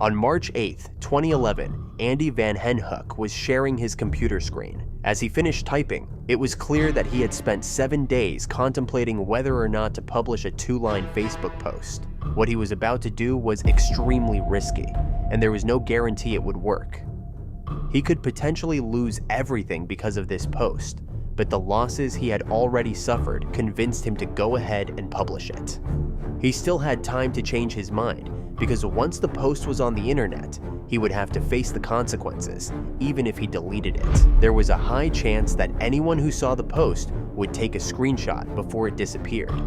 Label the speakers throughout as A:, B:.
A: On March 8, 2011, Andy Van Henhoek was sharing his computer screen. As he finished typing, it was clear that he had spent 7 days contemplating whether or not to publish a 2-line Facebook post. What he was about to do was extremely risky, and there was no guarantee it would work. He could potentially lose everything because of this post, but the losses he had already suffered convinced him to go ahead and publish it. He still had time to change his mind, because once the post was on the internet, he would have to face the consequences, even if he deleted it. There was a high chance that anyone who saw the post would take a screenshot before it disappeared.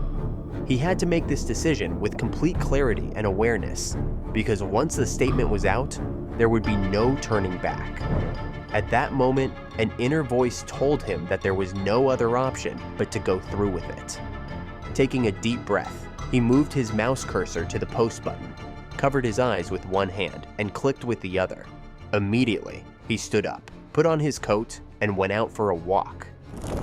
A: He had to make this decision with complete clarity and awareness, because once the statement was out, there would be no turning back. At that moment, an inner voice told him that there was no other option but to go through with it. Taking a deep breath, he moved his mouse cursor to the post button, covered his eyes with one hand, and clicked with the other. Immediately, he stood up, put on his coat, and went out for a walk.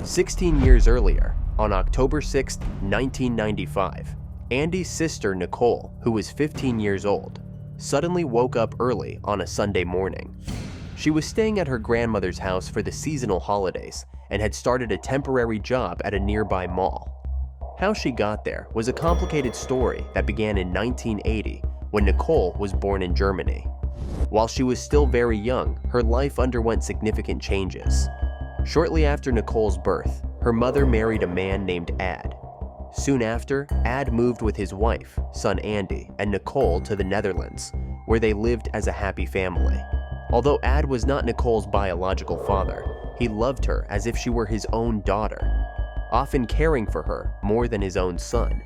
A: 16 years earlier, on October 6, 1995, Andy's sister Nicole, who was 15 years old, suddenly woke up early on a Sunday morning. She was staying at her grandmother's house for the seasonal holidays and had started a temporary job at a nearby mall. How she got there was a complicated story that began in 1980 when Nicole was born in Germany. While she was still very young, her life underwent significant changes. Shortly after Nicole's birth, her mother married a man named Ad. Soon after, Ad moved with his wife, son Andy, and Nicole to the Netherlands, where they lived as a happy family. Although Ad was not Nicole's biological father, he loved her as if she were his own daughter, often caring for her more than his own son.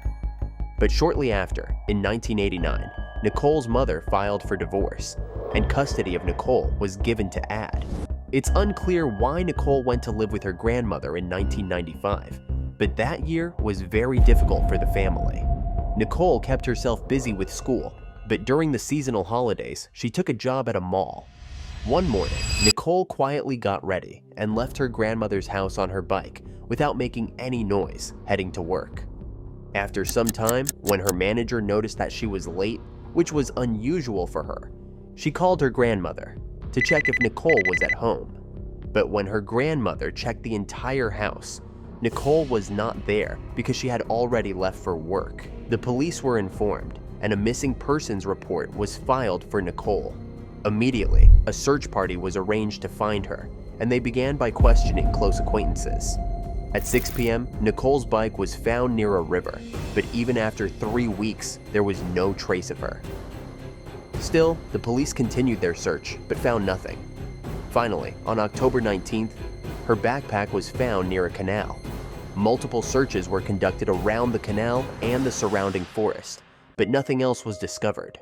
A: But shortly after, in 1989, Nicole's mother filed for divorce, and custody of Nicole was given to Ad. It's unclear why Nicole went to live with her grandmother in 1995, but that year was very difficult for the family. Nicole kept herself busy with school, but during the seasonal holidays, she took a job at a mall. One morning, Nicole quietly got ready and left her grandmother's house on her bike without making any noise, heading to work. After some time, when her manager noticed that she was late, which was unusual for her, she called her grandmother to check if Nicole was at home. But when her grandmother checked the entire house, Nicole was not there because she had already left for work. The police were informed, and a missing persons report was filed for Nicole. Immediately, a search party was arranged to find her, and they began by questioning close acquaintances. At 6 p.m., Nicole's bike was found near a river, but even after 3 weeks, there was no trace of her. Still, the police continued their search, but found nothing. Finally, on October 19th, her backpack was found near a canal. Multiple searches were conducted around the canal and the surrounding forest, but nothing else was discovered.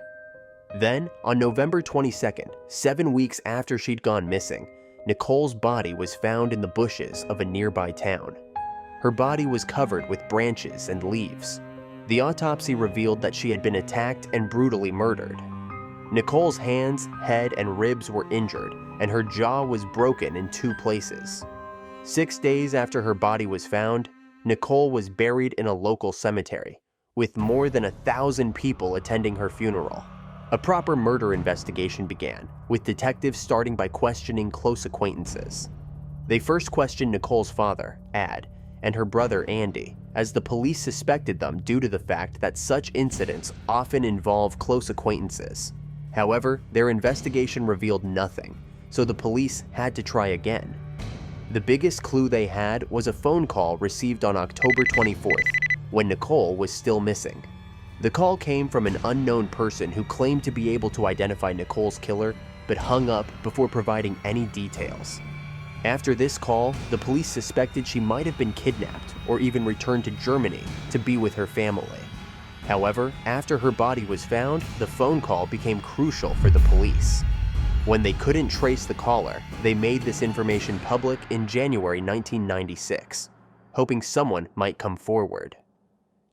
A: Then, on November 22nd, 7 weeks after she'd gone missing, Nicole's body was found in the bushes of a nearby town. Her body was covered with branches and leaves. The autopsy revealed that she had been attacked and brutally murdered. Nicole's hands, head, and ribs were injured, and her jaw was broken in 2 places. 6 days after her body was found, Nicole was buried in a local cemetery, with more than 1,000 people attending her funeral. A proper murder investigation began, with detectives starting by questioning close acquaintances. They first questioned Nicole's father, Ad, and her brother, Andy, as the police suspected them due to the fact that such incidents often involve close acquaintances. However, their investigation revealed nothing, so the police had to try again. The biggest clue they had was a phone call received on October 24th, when Nicole was still missing. The call came from an unknown person who claimed to be able to identify Nicole's killer, but hung up before providing any details. After this call, the police suspected she might have been kidnapped or even returned to Germany to be with her family. However, after her body was found, the phone call became crucial for the police. When they couldn't trace the caller, they made this information public in January 1996, hoping someone might come forward.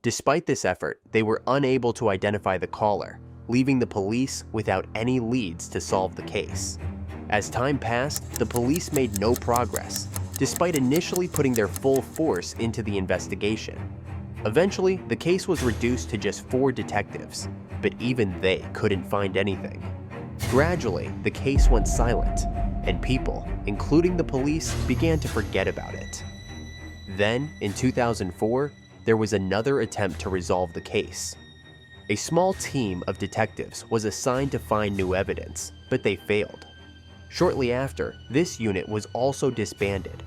A: Despite this effort, they were unable to identify the caller, leaving the police without any leads to solve the case. As time passed, the police made no progress, despite initially putting their full force into the investigation. Eventually, the case was reduced to just 4 detectives, but even they couldn't find anything. Gradually, the case went silent, and people, including the police, began to forget about it. Then, in 2004, there was another attempt to resolve the case. A small team of detectives was assigned to find new evidence, but they failed. Shortly after, this unit was also disbanded.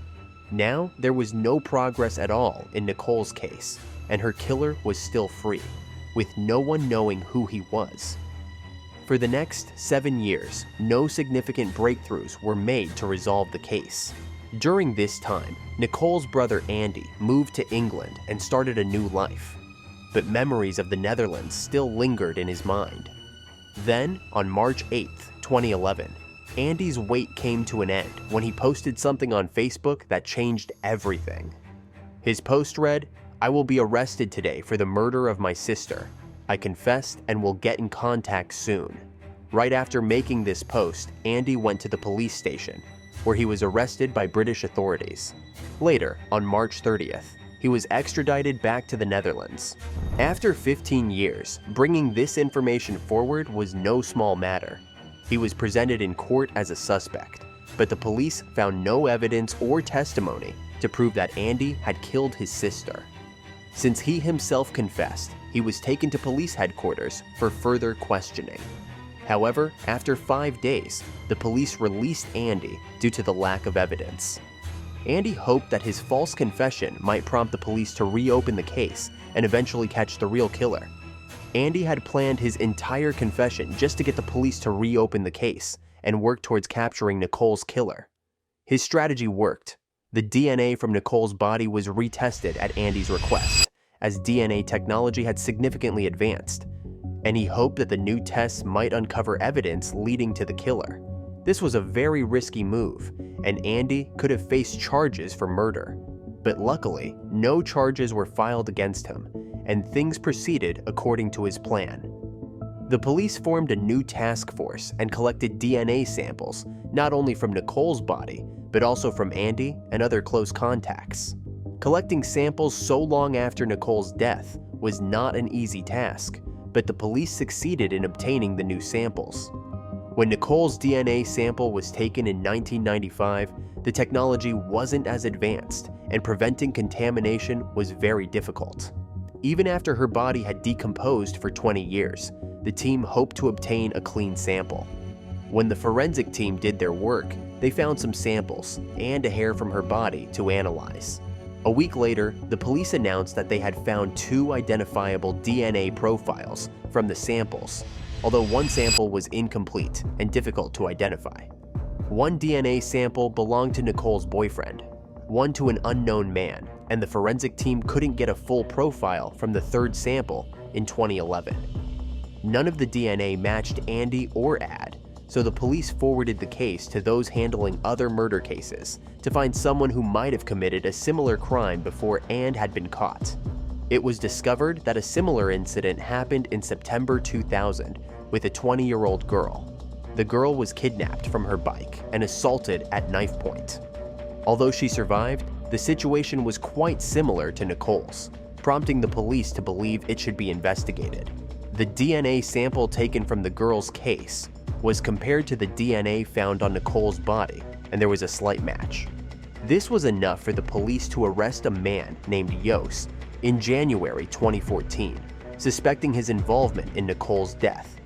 A: Now, there was no progress at all in Nicole's case, and her killer was still free, with no one knowing who he was. For the next 7 years, no significant breakthroughs were made to resolve the case. During this time, Nicole's brother Andy moved to England and started a new life, but memories of the Netherlands still lingered in his mind. Then, on March 8, 2011, Andy's wait came to an end when he posted something on Facebook that changed everything. His post read, "I will be arrested today for the murder of my sister. I confessed and will get in contact soon." Right after making this post, Andy went to the police station, where he was arrested by British authorities. Later, on March 30th, he was extradited back to the Netherlands. After 15 years, bringing this information forward was no small matter. He was presented in court as a suspect, but the police found no evidence or testimony to prove that Andy had killed his sister. Since he himself confessed, he was taken to police headquarters for further questioning. However, after 5 days, the police released Andy due to the lack of evidence. Andy hoped that his false confession might prompt the police to reopen the case and eventually catch the real killer. Andy had planned his entire confession just to get the police to reopen the case and work towards capturing Nicole's killer. His strategy worked. The DNA from Nicole's body was retested at Andy's request, as DNA technology had significantly advanced, and he hoped that the new tests might uncover evidence leading to the killer. This was a very risky move, and Andy could have faced charges for murder. But luckily, no charges were filed against him, and things proceeded according to his plan. The police formed a new task force and collected DNA samples, not only from Nicole's body, but also from Andy and other close contacts. Collecting samples so long after Nicole's death was not an easy task, but the police succeeded in obtaining the new samples. When Nicole's DNA sample was taken in 1995, the technology wasn't as advanced, and preventing contamination was very difficult. Even after her body had decomposed for 20 years, the team hoped to obtain a clean sample. When the forensic team did their work, they found some samples and a hair from her body to analyze. A week later, the police announced that they had found 2 identifiable DNA profiles from the samples, although one sample was incomplete and difficult to identify. One DNA sample belonged to Nicole's boyfriend, one to an unknown man, and the forensic team couldn't get a full profile from the 3rd sample in 2011. None of the DNA matched Andy or Ad, so the police forwarded the case to those handling other murder cases to find someone who might have committed a similar crime before And had been caught. It was discovered that a similar incident happened in September 2000 with a 20-year-old girl. The girl was kidnapped from her bike and assaulted at knife point. Although she survived, the situation was quite similar to Nicole's, prompting the police to believe it should be investigated. The DNA sample taken from the girl's case was compared to the DNA found on Nicole's body, and there was a slight match. This was enough for the police to arrest a man named Jos in January 2014, suspecting his involvement in Nicole's death.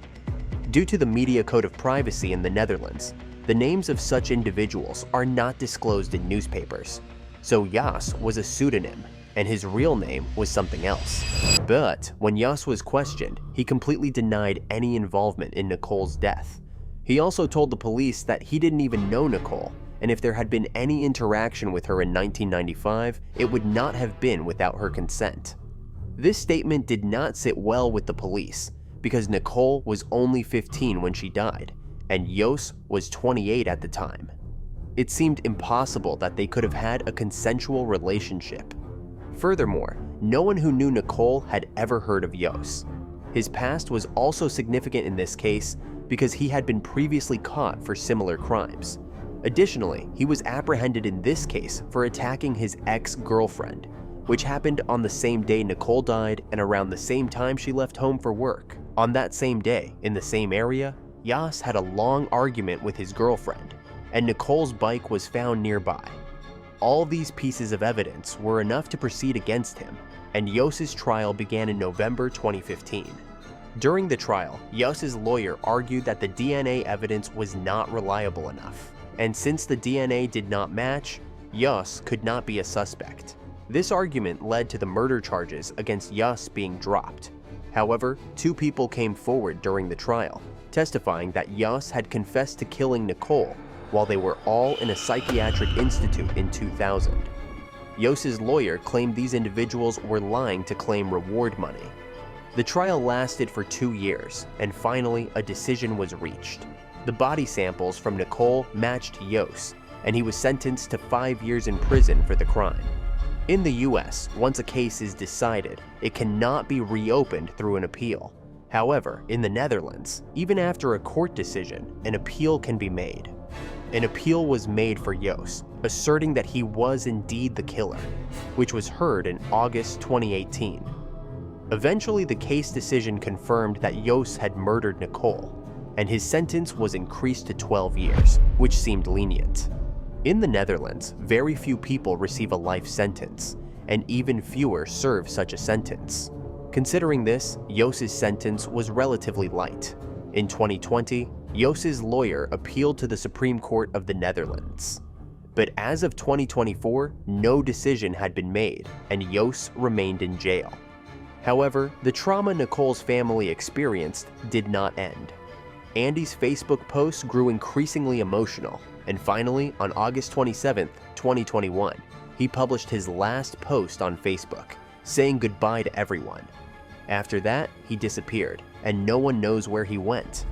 A: Due to the Media Code of Privacy in the Netherlands, the names of such individuals are not disclosed in newspapers, so Jos was a pseudonym, and his real name was something else. But when Jos was questioned, he completely denied any involvement in Nicole's death. He also told the police that he didn't even know Nicole, and if there had been any interaction with her in 1995, it would not have been without her consent. This statement did not sit well with the police, because Nicole was only 15 when she died, and Jos was 28 at the time. It seemed impossible that they could have had a consensual relationship. Furthermore, no one who knew Nicole had ever heard of Jos. His past was also significant in this case because he had been previously caught for similar crimes. Additionally, he was apprehended in this case for attacking his ex-girlfriend, which happened on the same day Nicole died and around the same time she left home for work. On that same day, in the same area, Yas had a long argument with his girlfriend, and Nicole's bike was found nearby. All these pieces of evidence were enough to proceed against him, and Yos's trial began in November 2015. During the trial, Yos's lawyer argued that the DNA evidence was not reliable enough, and since the DNA did not match, Yos could not be a suspect. This argument led to the murder charges against Yos being dropped. However, 2 people came forward during the trial, testifying that Yos had confessed to killing Nicole while they were all in a psychiatric institute in 2000. Yos's lawyer claimed these individuals were lying to claim reward money. The trial lasted for 2 years, and finally a decision was reached. The body samples from Nicole matched Yos, and he was sentenced to 5 years in prison for the crime. In the US, once a case is decided, it cannot be reopened through an appeal. However, in the Netherlands, even after a court decision, an appeal can be made. An appeal was made for Yos, asserting that he was indeed the killer, which was heard in August 2018. Eventually, the case decision confirmed that Yos had murdered Nicole, and his sentence was increased to 12 years, which seemed lenient. In the Netherlands, very few people receive a life sentence, and even fewer serve such a sentence. Considering this, Yos's sentence was relatively light. In 2020, Yos's lawyer appealed to the Supreme Court of the Netherlands. But as of 2024, no decision had been made, and Yos remained in jail. However, the trauma Nicole's family experienced did not end. Andy's Facebook posts grew increasingly emotional, and finally, on August 27, 2021, he published his last post on Facebook, saying goodbye to everyone. After that, he disappeared, and no one knows where he went.